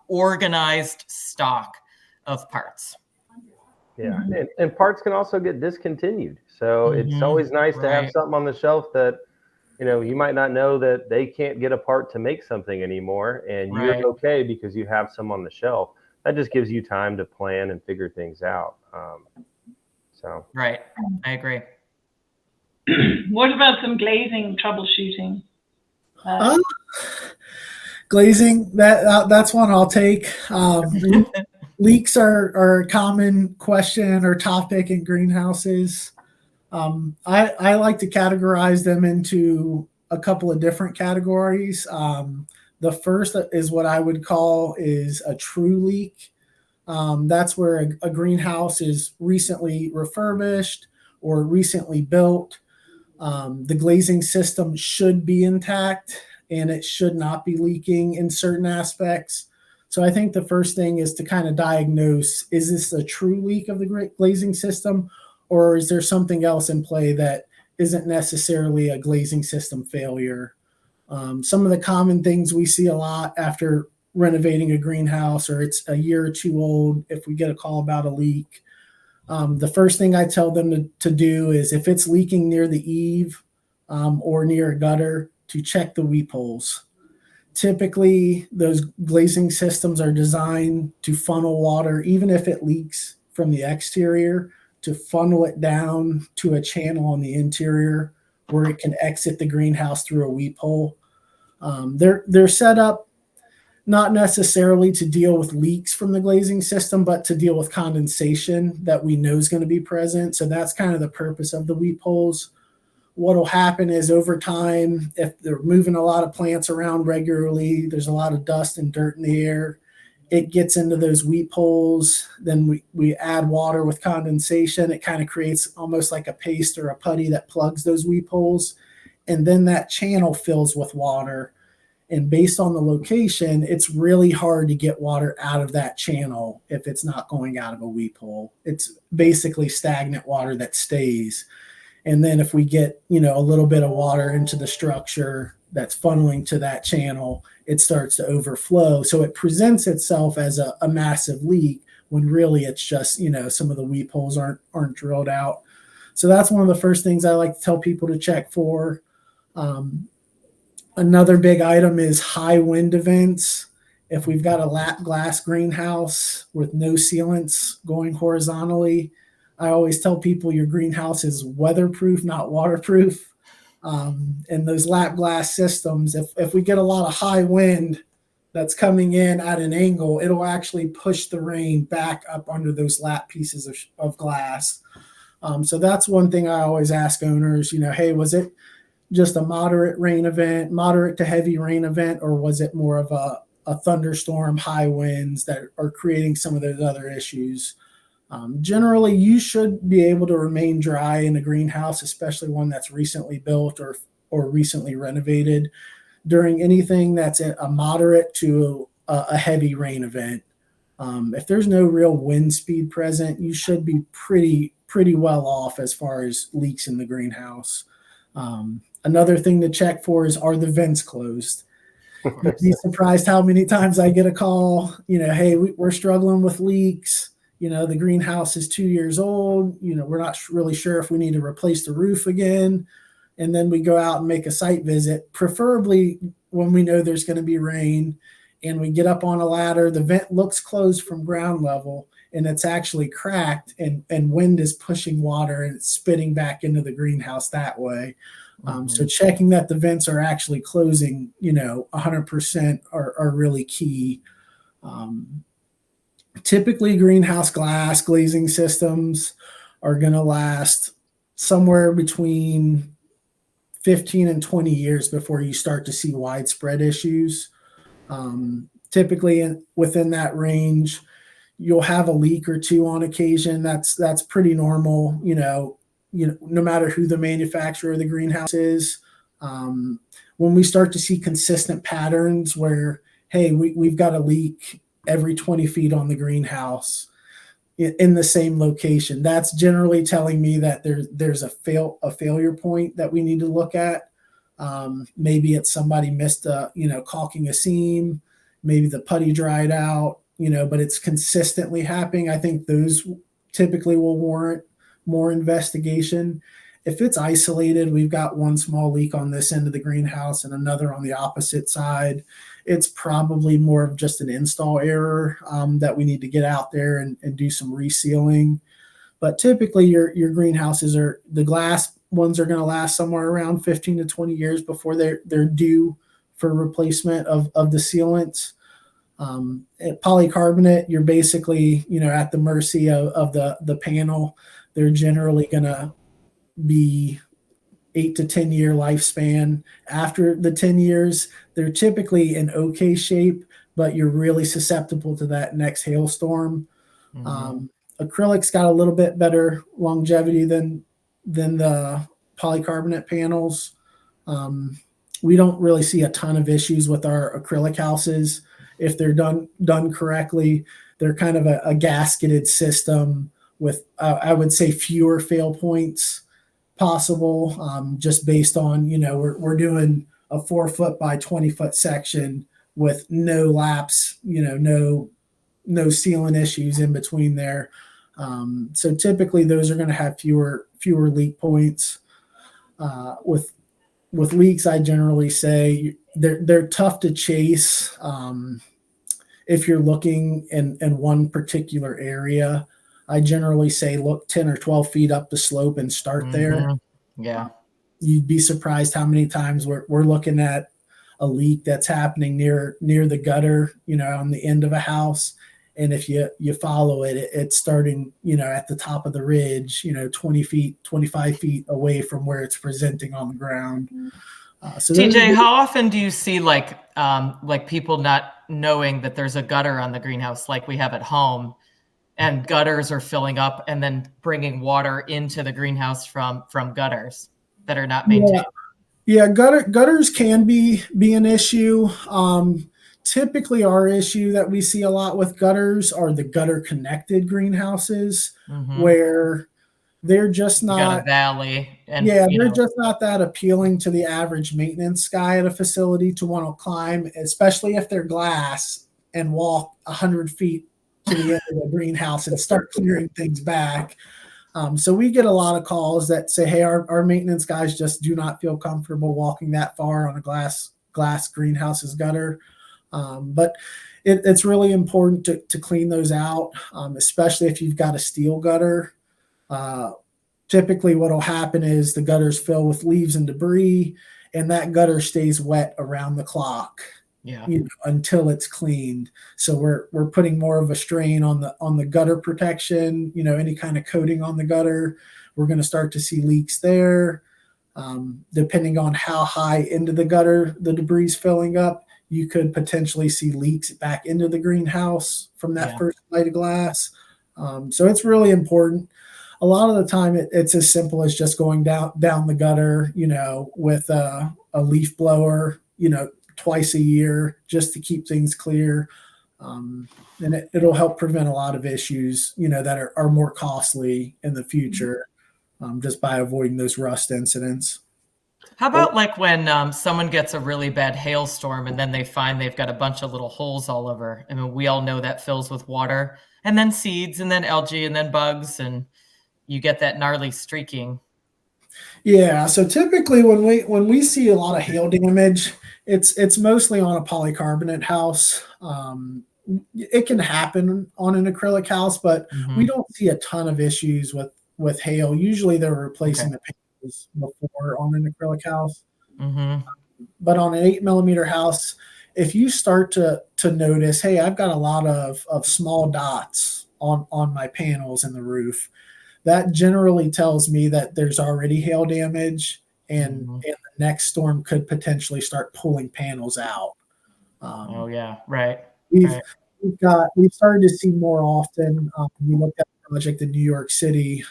organized stock of parts. Yeah, and parts can also get discontinued. So it's always nice to have something on the shelf that, you might not know that they can't get a part to make something anymore, and you're okay because you have some on the shelf. That just gives you time to plan and figure things out. Right, I agree. What about some glazing troubleshooting? Glazing, that's one I'll take. Leaks are a common question or topic in greenhouses. I like to categorize them into a couple of different categories. The first is what I would call is a true leak. That's where a greenhouse is recently refurbished or recently built. The glazing system should be intact and it should not be leaking in certain aspects. So I think the first thing is to kind of diagnose, is this a true leak of the glazing system, or is there something else in play that isn't necessarily a glazing system failure? Some of the common things we see a lot after renovating a greenhouse, or it's a year or two old, if we get a call about a leak, the first thing I tell them to do is, if it's leaking near the eave or near a gutter, to check the weep holes. Typically, those glazing systems are designed to funnel water, even if it leaks from the exterior, to funnel it down to a channel on the interior where it can exit the greenhouse through a weep hole. They're set up not necessarily to deal with leaks from the glazing system, but to deal with condensation that we know is going to be present. So that's kind of the purpose of the weep holes. What will happen is, over time, if they're moving a lot of plants around regularly, there's a lot of dust and dirt in the air, it gets into those weep holes. Then we add water with condensation. It kind of creates almost like a paste or a putty that plugs those weep holes. And then that channel fills with water. And based on the location, it's really hard to get water out of that channel if it's not going out of a weep hole. It's basically stagnant water that stays. And then if we get, a little bit of water into the structure that's funneling to that channel, it starts to overflow. So it presents itself as a massive leak when really it's just, some of the weep holes aren't drilled out. So that's one of the first things I like to tell people to check for. Another big item is high wind events. If we've got a lap glass greenhouse with no sealants going horizontally, I always tell people your greenhouse is weatherproof, not waterproof. And those lap glass systems, if we get a lot of high wind that's coming in at an angle, it'll actually push the rain back up under those lap pieces of glass. So that's one thing I always ask owners, hey, was it just a moderate rain event, moderate to heavy rain event, or was it more of a thunderstorm, high winds that are creating some of those other issues? Generally, you should be able to remain dry in a greenhouse, especially one that's recently built or recently renovated, during anything that's a moderate to a heavy rain event. If there's no real wind speed present, you should be pretty well off as far as leaks in the greenhouse. Another thing to check for is, are the vents closed? You'd be surprised how many times I get a call, hey, we're struggling with leaks. The greenhouse is 2 years old. We're not really sure if we need to replace the roof again. And then we go out and make a site visit, preferably when we know there's going to be rain, and we get up on a ladder. The vent looks closed from ground level, and it's actually cracked, and wind is pushing water and it's spitting back into the greenhouse that way. So checking that the vents are actually closing, 100% are really key. Typically, greenhouse glass glazing systems are going to last somewhere between 15 and 20 years before you start to see widespread issues. Typically, within that range, you'll have a leak or two on occasion. That's pretty normal, no matter who the manufacturer of the greenhouse is. When we start to see consistent patterns where, hey, we've got a leak every 20 feet on the greenhouse in the same location, that's generally telling me that there's a failure point that we need to look at. Maybe it's somebody missed caulking a seam, maybe the putty dried out, but it's consistently happening. I think those typically will warrant more investigation. If it's isolated, we've got one small leak on this end of the greenhouse and another on the opposite side, it's probably more of just an install error that we need to get out there and do some resealing. But typically your greenhouses the glass ones are going to last somewhere around 15 to 20 years before they're due for replacement of the sealants. At polycarbonate, you're basically, at the mercy of the panel. They're generally going to be 8 to 10 year lifespan. After the 10 years, they're typically in okay shape, but you're really susceptible to that next hailstorm. Acrylic's got a little bit better longevity than the polycarbonate panels. We don't really see a ton of issues with our acrylic houses. If they're done correctly, they're kind of a gasketed system with, I would say, fewer fail points possible, just based on, we're doing a 4 foot by 20 foot section with no laps, no sealant issues in between there. So typically those are going to have fewer leak points. With leaks, I generally say they're tough to chase. If you're looking in one particular area, I generally say look 10 or 12 feet up the slope and start there. Yeah. You'd be surprised how many times we're looking at a leak that's happening near the gutter, on the end of a house. And if you follow it, it's starting, at the top of the ridge, 20 feet, 25 feet away from where it's presenting on the ground. So TJ, how often do you see like people not knowing that there's a gutter on the greenhouse like we have at home, and gutters are filling up and then bringing water into the greenhouse from gutters that are not maintained? Yeah, gutters can be an issue. Typically, our issue that we see a lot with gutters are the gutter connected greenhouses, Mm-hmm. where they're just You got a not. valley, and Yeah, they're just not that appealing to the average maintenance guy at a facility to want to climb, especially if they're glass and walk 100 feet to the end of the greenhouse and start clearing things back. So we get a lot of calls that say, "Hey, our maintenance guys just do not feel comfortable walking that far on a glass greenhouse's gutter." But it's really important to clean those out, especially if you've got a steel gutter. Uh, Typically what will happen is the gutters fill with leaves and debris, and that gutter stays wet around the clock, until it's cleaned. So we're putting more of a strain on the gutter protection, any kind of coating on the gutter. We're going to start to see leaks there. Depending on how high into the gutter the debris is filling up, you could potentially see leaks back into the greenhouse from that first bite of glass. So it's really important. A lot of the time it's as simple as just going down the gutter, with a leaf blower, twice a year, just to keep things clear. And it'll help prevent a lot of issues, that are more costly in the future, just by avoiding those rust incidents. How about like when someone gets a really bad hailstorm and then they find they've got a bunch of little holes all over? I mean, we all know that fills with water and then seeds and then algae and then bugs, and you get that gnarly streaking. Yeah, so typically when we see a lot of hail damage, it's mostly on a polycarbonate house. It can happen on an acrylic house, but we don't see a ton of issues with hail. Usually they're replacing the panels before on an acrylic house. But on an 8mm house, if you start to notice, hey, I've got a lot of small dots on my panels in the roof, that generally tells me that there's already hail damage, and the next storm could potentially start pulling panels out. We've started to see more often. We looked at a project in New York City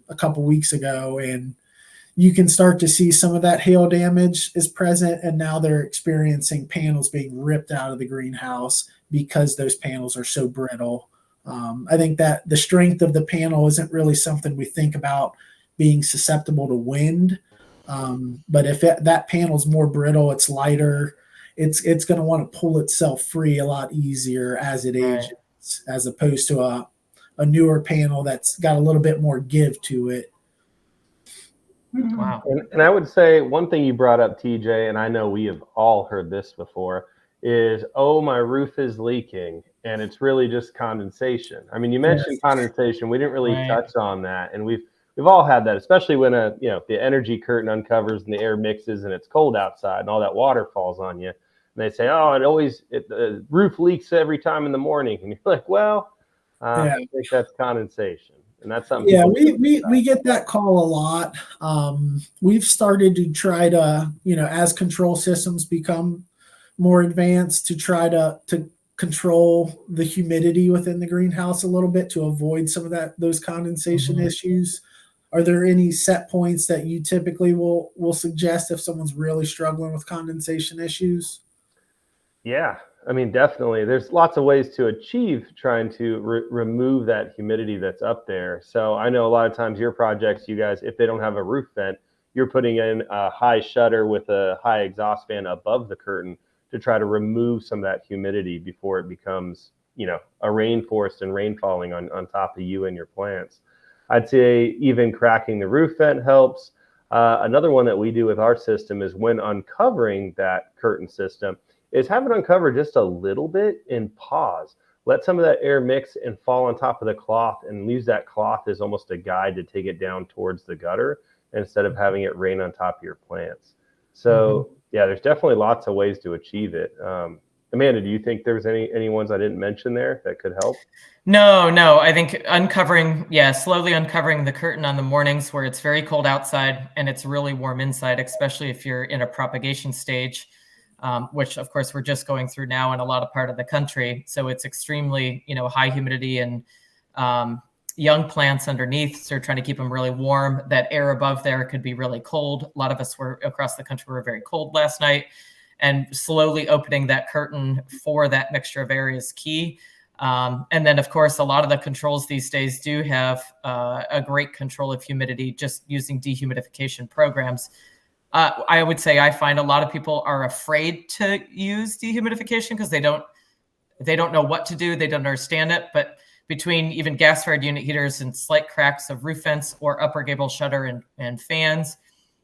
a couple weeks ago, and you can start to see some of that hail damage is present, and now they're experiencing panels being ripped out of the greenhouse because those panels are so brittle. I think that the strength of the panel isn't really something we think about being susceptible to wind. But if that panel is more brittle, it's lighter, it's going to want to pull itself free a lot easier as it ages, as opposed to a newer panel that's got a little bit more give to it. Wow. And I would say one thing you brought up, TJ, and I know we have all heard this before, is, oh, my roof is leaking, and it's really just condensation. I mean, you mentioned condensation. We didn't really touch on that, and we've all had that, especially when the energy curtain uncovers and the air mixes and it's cold outside and all that water falls on you. And they say, oh, the roof leaks every time in the morning, and you're like, well, I think that's condensation. And that's something. Yeah, we get that call a lot. We've started to try to, as control systems become more advanced, to try to control the humidity within the greenhouse a little bit to avoid some of those condensation issues. Are there any set points that you typically will suggest if someone's really struggling with condensation issues? Yeah, I mean, definitely. There's lots of ways to achieve trying to remove that humidity that's up there. So I know a lot of times your projects, you guys, if they don't have a roof vent, you're putting in a high shutter with a high exhaust fan above the curtain to try to remove some of that humidity before it becomes, a rainforest and rain falling on top of you and your plants. I'd say even cracking the roof vent helps. Another one that we do with our system is when uncovering that curtain system is have it uncover just a little bit and pause. Let some of that air mix and fall on top of the cloth, and use that cloth as almost a guide to take it down towards the gutter instead of having it rain on top of your plants. So yeah, there's definitely lots of ways to achieve it. Amanda, do you think there was any ones I didn't mention there that could help? No. I think slowly uncovering the curtain on the mornings where it's very cold outside and it's really warm inside, especially if you're in a propagation stage, which of course we're just going through now in a lot of part of the country. So it's extremely, high humidity, and young plants underneath, so we're trying to keep them really warm. That air above there could be really cold. A lot of us were across the country were very cold last night, and slowly opening that curtain for that mixture of air is key. And then, of course, a lot of the controls these days do have a great control of humidity just using dehumidification programs. I would say I find a lot of people are afraid to use dehumidification because they don't know what to do. They don't understand it. But between even gas-fired unit heaters and slight cracks of roof vents or upper gable shutter and fans,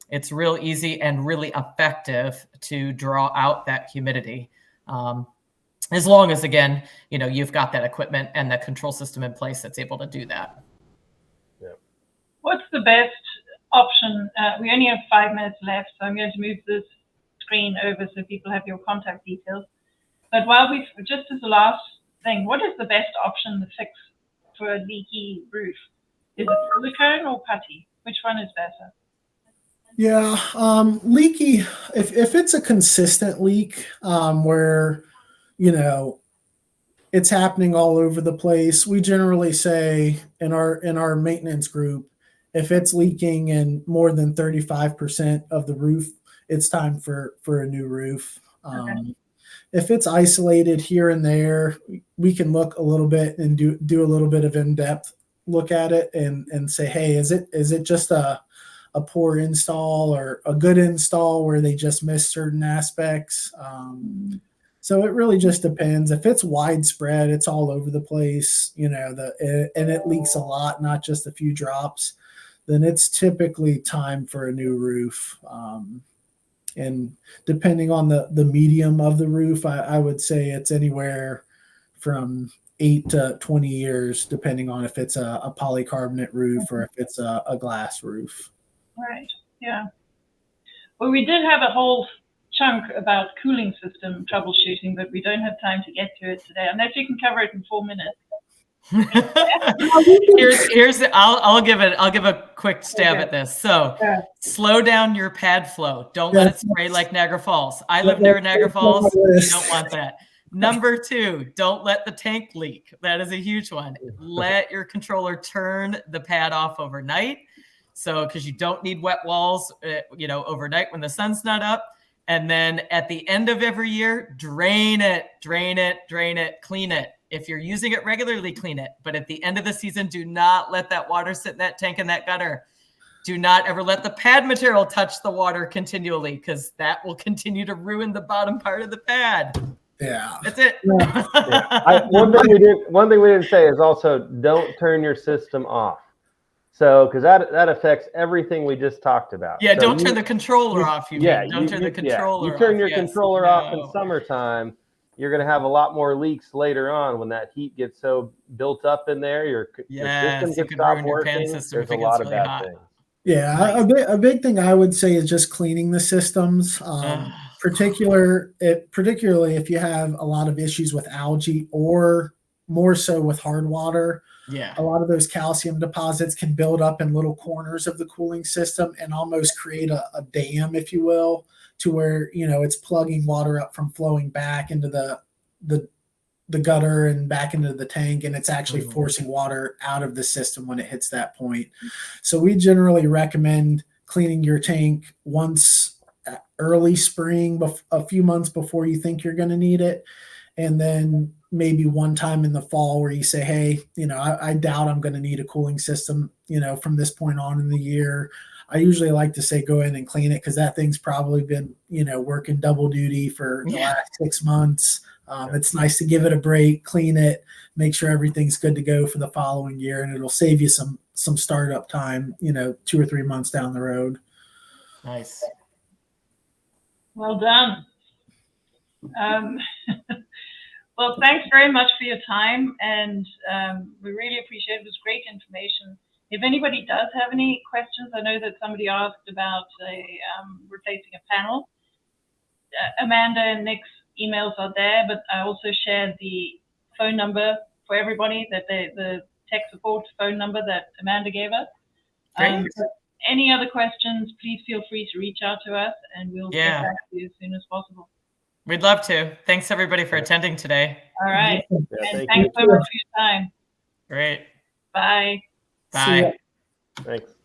it's real easy and really effective to draw out that humidity. As long as, again, you've got that equipment and that control system in place that's able to do that. Yeah. What's the best option? We only have 5 minutes left, so I'm going to move this screen over so people have your contact details. But just as a last thing, what is the best option to fix for a leaky roof? Is it silicone or putty? Which one is better? Yeah, leaky. If it's a consistent leak where it's happening all over the place, we generally say in our maintenance group, if it's leaking in more than 35% of the roof, it's time for a new roof. Okay. If it's isolated here and there, we can look a little bit and do a little bit of in-depth look at it and say, hey, is it just a poor install or a good install where they just missed certain aspects? So it really just depends. If it's widespread, it's all over the place, and it leaks a lot, not just a few drops, then it's typically time for a new roof. And depending on the medium of the roof, I would say it's anywhere from 8 to 20 years, depending on if it's a polycarbonate roof or if it's a glass roof. Right. Yeah. Well, we did have a whole chunk about cooling system troubleshooting, but we don't have time to get to it today, unless you can cover it in 4 minutes. I'll give a quick stab at this. So slow down your pad flow. Don't let it spray like Niagara Falls. I live near Niagara Falls. You don't want that. Number 2, don't let the tank leak. That is a huge one. Let your controller turn the pad off overnight. So, because you don't need wet walls, overnight when the sun's not up. And then at the end of every year, drain it, clean it. If you're using it regularly, clean it. But at the end of the season, do not let that water sit in that tank and that gutter. Do not ever let the pad material touch the water continually, because that will continue to ruin the bottom part of the pad. Yeah. That's it. Yeah. One thing we didn't say is also don't turn your system off. So, because that affects everything we just talked about. Yeah, so don't turn the controller off. Don't turn the controller off. You turn your controller off in summertime, you're going to have a lot more leaks later on when that heat gets so built up in there. Your system gets stopped working. There's a lot of bad things. Yeah, a big thing I would say is just cleaning the systems. Particularly if you have a lot of issues with algae or more so with hard water. Yeah. A lot of those calcium deposits can build up in little corners of the cooling system and almost create a dam, if you will, to where, it's plugging water up from flowing back into the gutter and back into the tank. And it's actually forcing water out of the system when it hits that point. So we generally recommend cleaning your tank once early spring, a few months before you think you're going to need it. And then maybe one time in the fall where you say, hey, I doubt I'm going to need a cooling system, from this point on in the year. I usually like to say, go in and clean it, because that thing's probably been, working double duty for the last 6 months. It's nice to give it a break, clean it, make sure everything's good to go for the following year. And it'll save you some startup time, 2 or 3 months down the road. Nice. Well done. Well, thanks very much for your time, and we really appreciate it. It was great information. If anybody does have any questions, I know that somebody asked about replacing a panel. Amanda and Nick's emails are there, but I also shared the phone number for everybody, the tech support phone number that Amanda gave us. Any other questions, please feel free to reach out to us, and we'll get back to you as soon as possible. We'd love to. Thanks, everybody, for attending today. All right. Yeah, and thanks so much for your time. Great. Bye. See ya. Bye. Thanks.